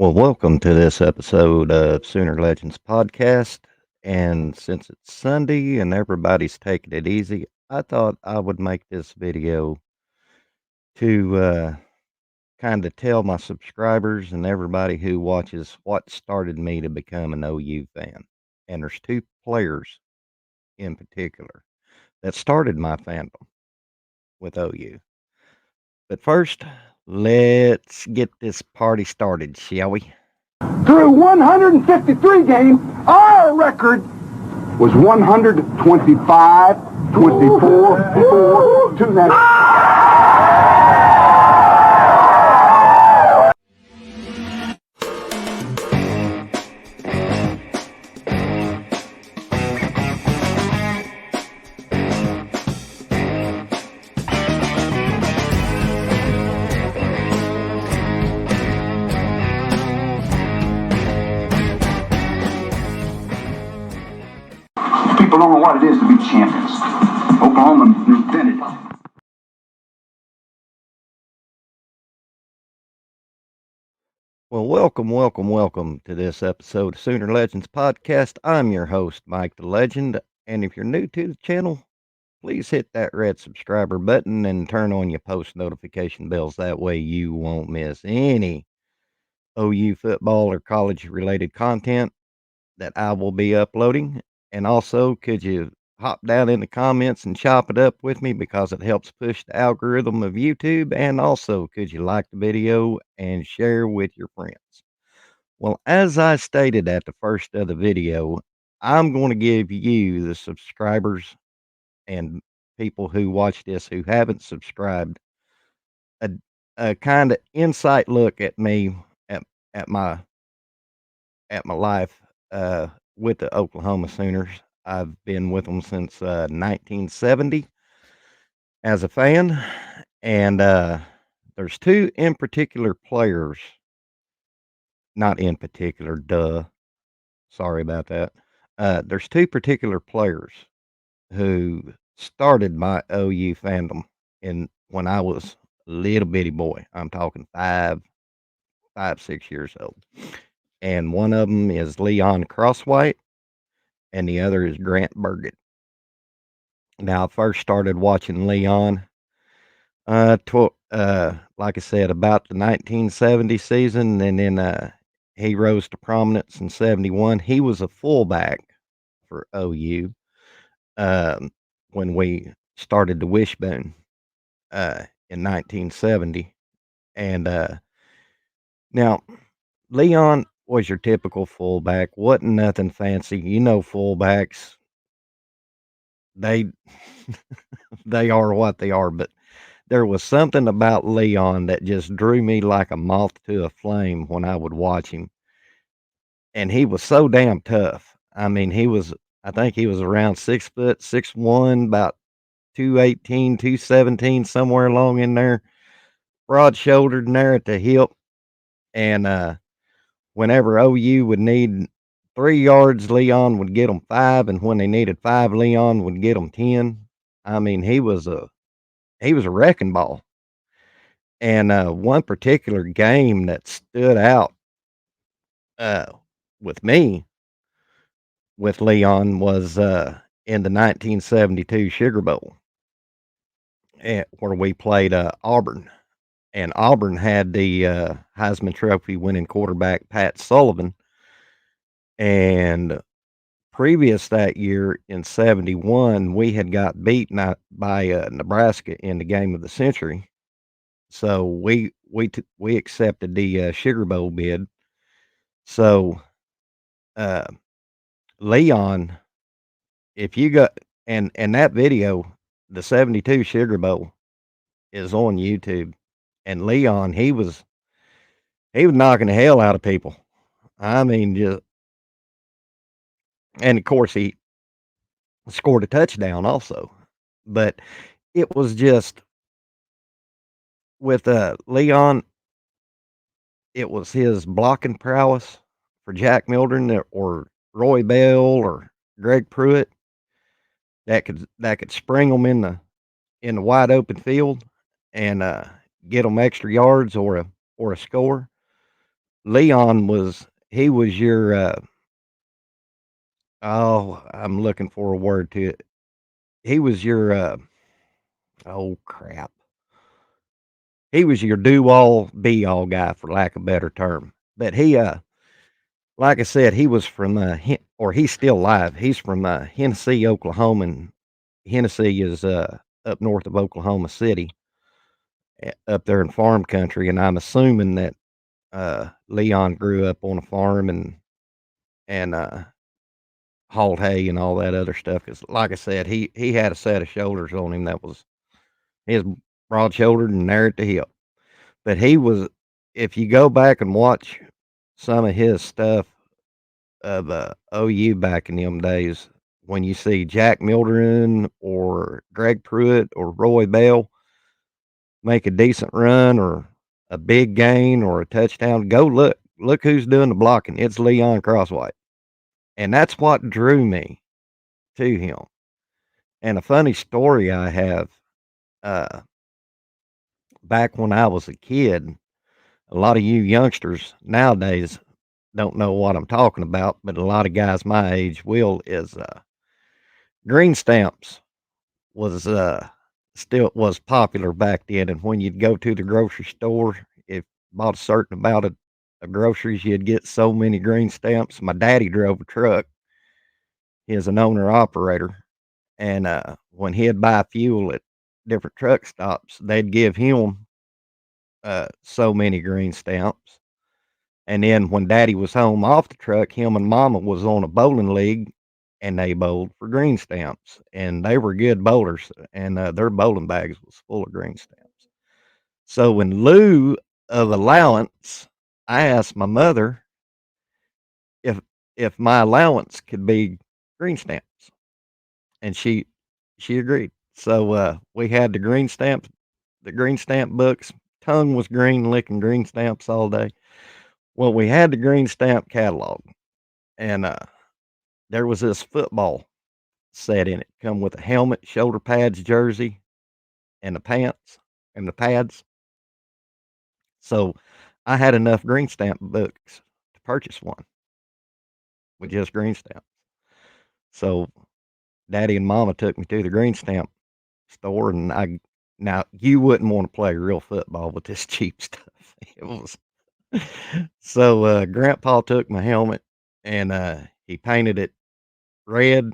Well, welcome to this episode of Sooner Legends Podcast. And since it's Sunday and everybody's taking it easy, I thought I would make this video to kind of tell my subscribers and everybody who watches what started me to become an OU fan. And there's two players in particular that started my fandom with OU. But first, let's get this party started, shall we? Through 153 games, our record was 125, 24, 4, 2 now. People don't know what it is to be champions. Oklahoma invented it. Well, welcome to this episode of Sooner Legends Podcast. I'm your host, Mike the Legend. And if you're new to the channel, please hit that red subscriber button and turn on your post notification bells. That way you won't miss any OU football or college related content that I will be uploading. And also, could you hop down in the comments and chop it up with me because it helps push the algorithm of YouTube? And also, could you like the video and share with your friends? Well, as I stated at the first of the video, I'm going to give you, the subscribers and people who watch this who haven't subscribed, a, a kind of insight look at me, at, at my at my life with the Oklahoma Sooners. I've been with them since 1970 as a fan, and there's two in particular players. Not in particular, duh. Sorry about that. There's two particular players who started my OU fandom in when I was a little bitty boy. I'm talking 6 years old. And one of them is Leon Crosswhite, and the other is Grant Burget. Now, I first started watching Leon, like I said, about the 1970 season, and then he rose to prominence in 71. He was a fullback for OU um, when we started the Wishbone in 1970. And now, Leon was your typical fullback, wasn't nothing fancy. You know, fullbacks, they they are what they are, but there was something about Leon that just drew me like a moth to a flame when I would watch him. And he was so damn tough. I mean, I think he was around 6 foot, 6'1", about 218, 217, somewhere along in there, broad shouldered and there at the hip. And whenever OU would need 3 yards, Leon would get them 5. And when they needed 5, Leon would get them 10. I mean, he was a wrecking ball. And one particular game that stood out uh, with me with Leon was in the 1972 Sugar Bowl, where we played Auburn. And Auburn had the Heisman Trophy winning quarterback Pat Sullivan. And previous that year in 71, we had got beaten out by Nebraska in the game of the century. So we accepted the Sugar Bowl bid. So uh, Leon, if you got and that video, the 72 Sugar Bowl is on YouTube, and Leon, he was knocking the hell out of people. I mean, just and of course he scored a touchdown also. But it was just with Leon, it was his blocking prowess for Jack Mildren or Roy Bell or Greg Pruitt that could spring them in the wide open field and get them extra yards or a score. Leon was he was your oh, I'm looking for a word to it. He was your oh crap. He was your do all be all guy for lack of a better term. But he like I said, he was from or he's still alive. He's from Hennessy, Oklahoma, and Hennessy is up north of Oklahoma City, up there in farm country, and I'm assuming that Leon grew up on a farm and hauled hay and all that other stuff. Because, like I said, he had a set of shoulders on him that was his broad shouldered and narrow at the hip. But he was, if you go back and watch some of his stuff of OU back in them days, when you see Jack Mildren or Greg Pruitt or Roy Bell make a decent run or a big gain or a touchdown, go look. Look who's doing the blocking. It's Leon Crosswhite. And that's what drew me to him. And a funny story I have, uh, back when I was a kid, a lot of you youngsters nowadays don't know what I'm talking about, but a lot of guys my age will, is green stamps was still was popular back then. And when you'd go to the grocery store, if bought a certain amount of groceries, you'd get so many green stamps. My daddy drove a truck. He is an owner operator. And when he'd buy fuel at different truck stops, they'd give him so many green stamps. And then when daddy was home off the truck, him and mama was on a bowling league and they bowled for green stamps. And they were good bowlers, and their bowling bags was full of green stamps. So in lieu of allowance, I asked my mother if if my allowance could be green stamps, and she agreed. So we had the green stamp books. Tongue was green, licking green stamps all day. Well, we had the green stamp catalog, and there was this football set in it, come with a helmet, shoulder pads, jersey, and the pants and the pads. So I had enough green stamp books to purchase one with just green stamps. So daddy and mama took me to the green stamp store, and now you wouldn't want to play real football with this cheap stuff. It was so grandpa took my helmet and he painted it red,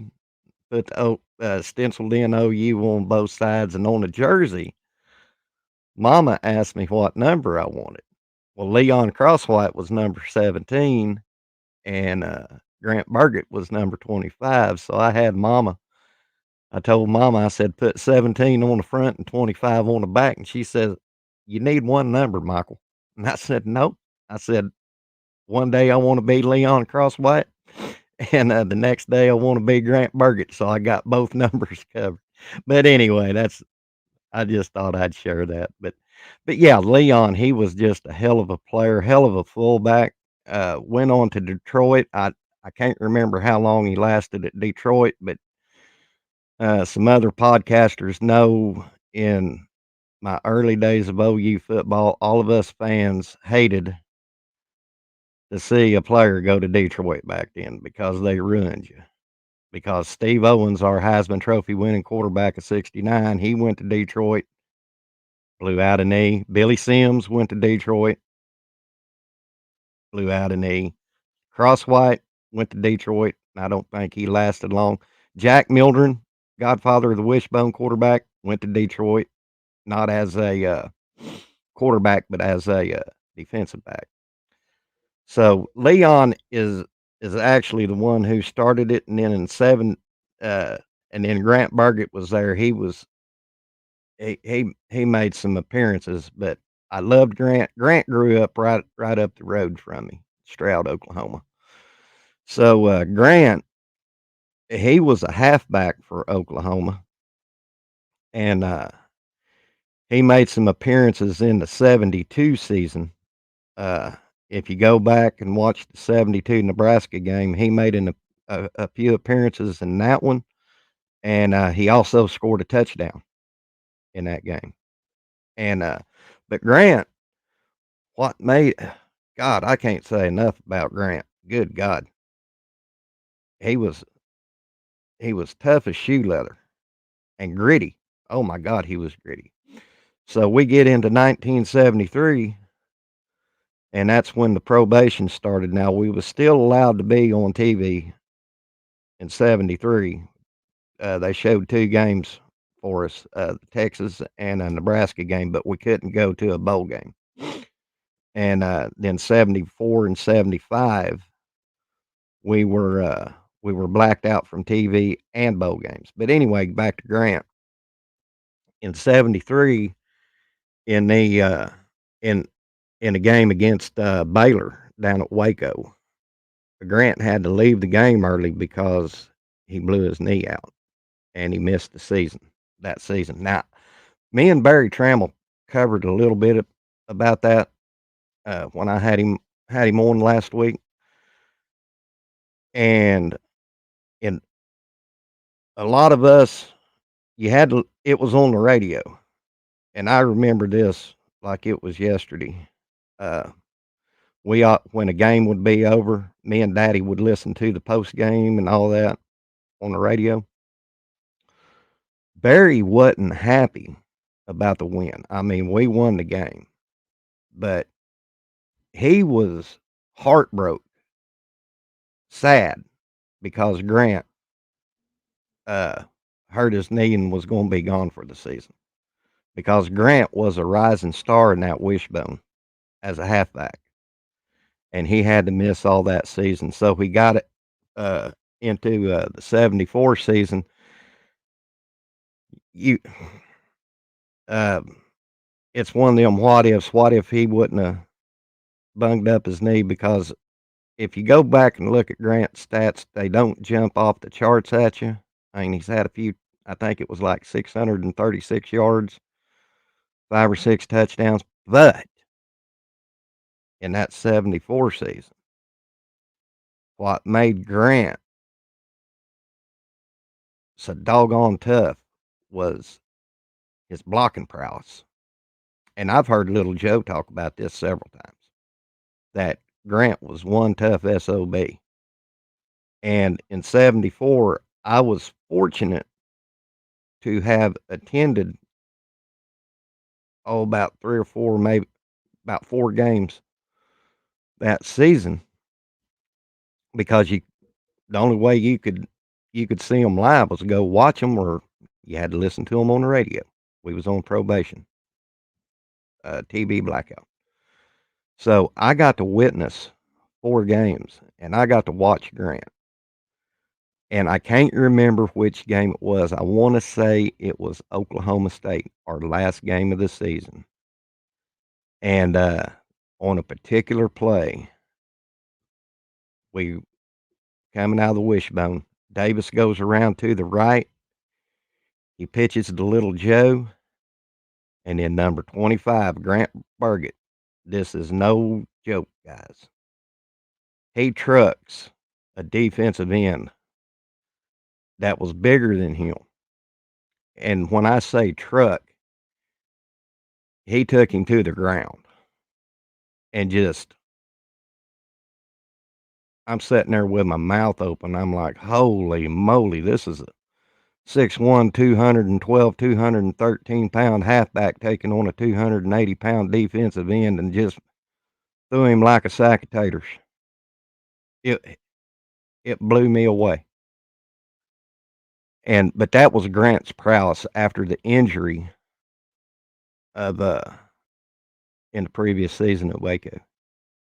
put the stenciled in OU on both sides, and on the jersey, mama asked me what number I wanted. Well, Leon Crosswhite was number 17, and Grant Burget was number 25. So I told mama, I said, put 17 on the front and 25 on the back. And she said, you need one number, Michael. And I said, nope. I said, one day I want to be Leon Crosswhite, and the next day I want to be Grant Burget. So I got both numbers covered. But anyway, I just thought I'd share that. But yeah, Leon, he was just a hell of a player, hell of a fullback. Went on to Detroit. I can't remember how long he lasted at Detroit, but some other podcasters know in my early days of OU football, all of us fans hated to see a player go to Detroit back then because they ruined you. Because Steve Owens, our Heisman Trophy winning quarterback of '69, he went to Detroit, blew out a knee. Billy Sims went to Detroit, blew out a knee. Crosswhite went to Detroit. I don't think he lasted long. Jack Mildren, godfather of the wishbone quarterback, went to Detroit, not as a quarterback, but as a defensive back. So Leon is actually the one who started it, and then uh, and then Grant Burgett was there. He made some appearances, but I loved Grant. Grant grew up right up the road from me, Stroud, Oklahoma. So Grant, he was a halfback for Oklahoma, and he made some appearances in the '72 season. Uh, if you go back and watch the '72 Nebraska game, he made a few appearances in that one, and he also scored a touchdown in that game. And but Grant, what made God, I can't say enough about Grant. Good God. He was he was tough as shoe leather and gritty. Oh my God, he was gritty. So we get into 1973, and that's when the probation started. Now we was still allowed to be on TV in 73. They showed two games for us, Texas and a Nebraska game, but we couldn't go to a bowl game. And then 74 and 75, we were we were blacked out from TV and bowl games. But anyway, back to Grant. In 73, in the in in a game against Baylor down at Waco, Grant had to leave the game early because he blew his knee out and he missed the season that season. Now, me and Barry Trammell covered a little bit about that when I had him on last week, and in a lot of us, you had to. It was on the radio, and I remember this like it was yesterday. Uh, when a game would be over, me and Daddy would listen to the post game and all that on the radio. Barry wasn't happy about the win. I mean, we won the game, but he was heartbroken, sad because Grant uh, hurt his knee and was going to be gone for the season. Because Grant was a rising star in that wishbone as a halfback, and he had to miss all that season. So he got it uh, into the 74 season. You, uh, it's one of them what ifs. What if he wouldn't have bunged up his knee? Because if you go back and look at Grant's stats, they don't jump off the charts at you. I mean, he's had a few. I think it was like 636 yards, 5 or 6 touchdowns. But in that 74 season, what made Grant so doggone tough was his blocking prowess. And I've heard Little Joe talk about this several times, that Grant was one tough SOB. And in 74, I was fortunate to have attended, about 3 or 4, maybe about 4 games that season, because the only way you could see them live was to go watch them, or you had to listen to them on the radio. We was on probation, TV blackout. So I got to witness 4 games, and I got to watch Grant. And I can't remember which game it was. I want to say it was Oklahoma State, our last game of the season. And on a particular play, we coming out of the wishbone. Davis goes around to the right. He pitches to Little Joe, and then number 25, Grant Burget. This is no joke, guys. He trucks a defensive end that was bigger than him. And when I say truck, he took him to the ground and just, I'm sitting there with my mouth open. I'm like, holy moly, this is a 6'1", 212, 213-pound halfback taking on a 280-pound defensive end and just threw him like a sack of taters. It it blew me away. But that was Grant's prowess after the injury of in the previous season at Waco.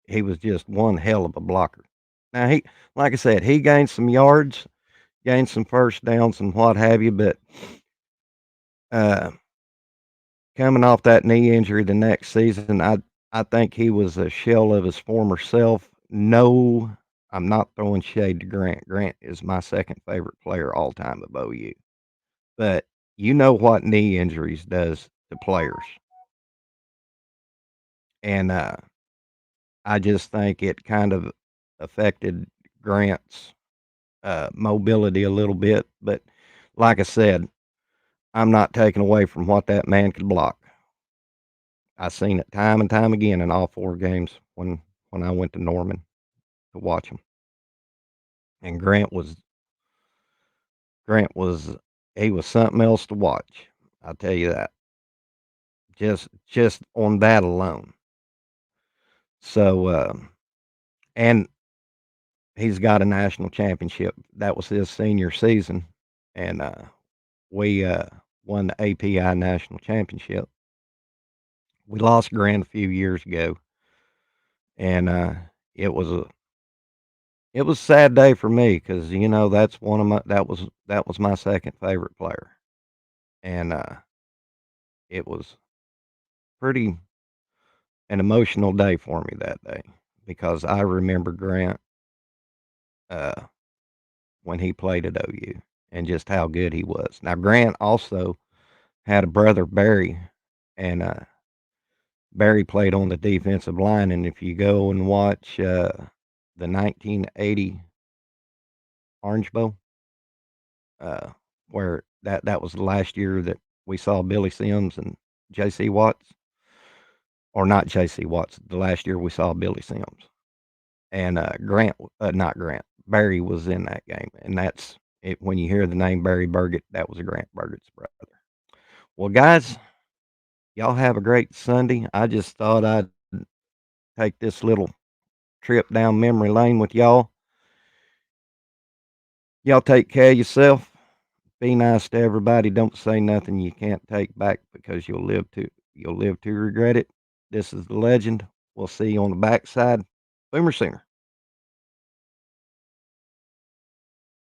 He was just one hell of a blocker. Now like I said, he gained some yards, gained some first downs and what have you, but uh, coming off that knee injury the next season, I think he was a shell of his former self. No, I'm not throwing shade to Grant. Grant is my second favorite player all time of OU. But you know what knee injuries does to players. And I just think it kind of affected Grant's mobility a little bit. But like I said, I'm not taking away from what that man could block. I seen it time and time again in all 4 games when when I went to Norman to watch him. And Grant was he was something else to watch. I'll tell you that. Just on that alone. So and he's got a national championship. That was his senior season, and we won the API national championship. We lost Grant a few years ago, and it was a it was a sad day for me because that's one of my that was my second favorite player, and it was pretty an emotional day for me that day because I remember Grant uh, when he played at OU and just how good he was. Now Grant also had a brother Barry, and Barry played on the defensive line. And if you go and watch the 1980 Orange Bowl, uh, where that was the last year that we saw Billy Sims and J.C. Watts, or not J.C. Watts, the last year we saw Billy Sims. And not Grant, Barry was in that game. And that's it. When you hear the name Barry Burget, that was Grant Burget's brother. Well, guys, y'all have a great Sunday. I just thought I'd take this little trip down memory lane with y'all. Y'all take care of yourself. Be nice to everybody. Don't say nothing you can't take back because you'll live to regret it. This is the legend. We'll see you on the backside. Boomer Sooner.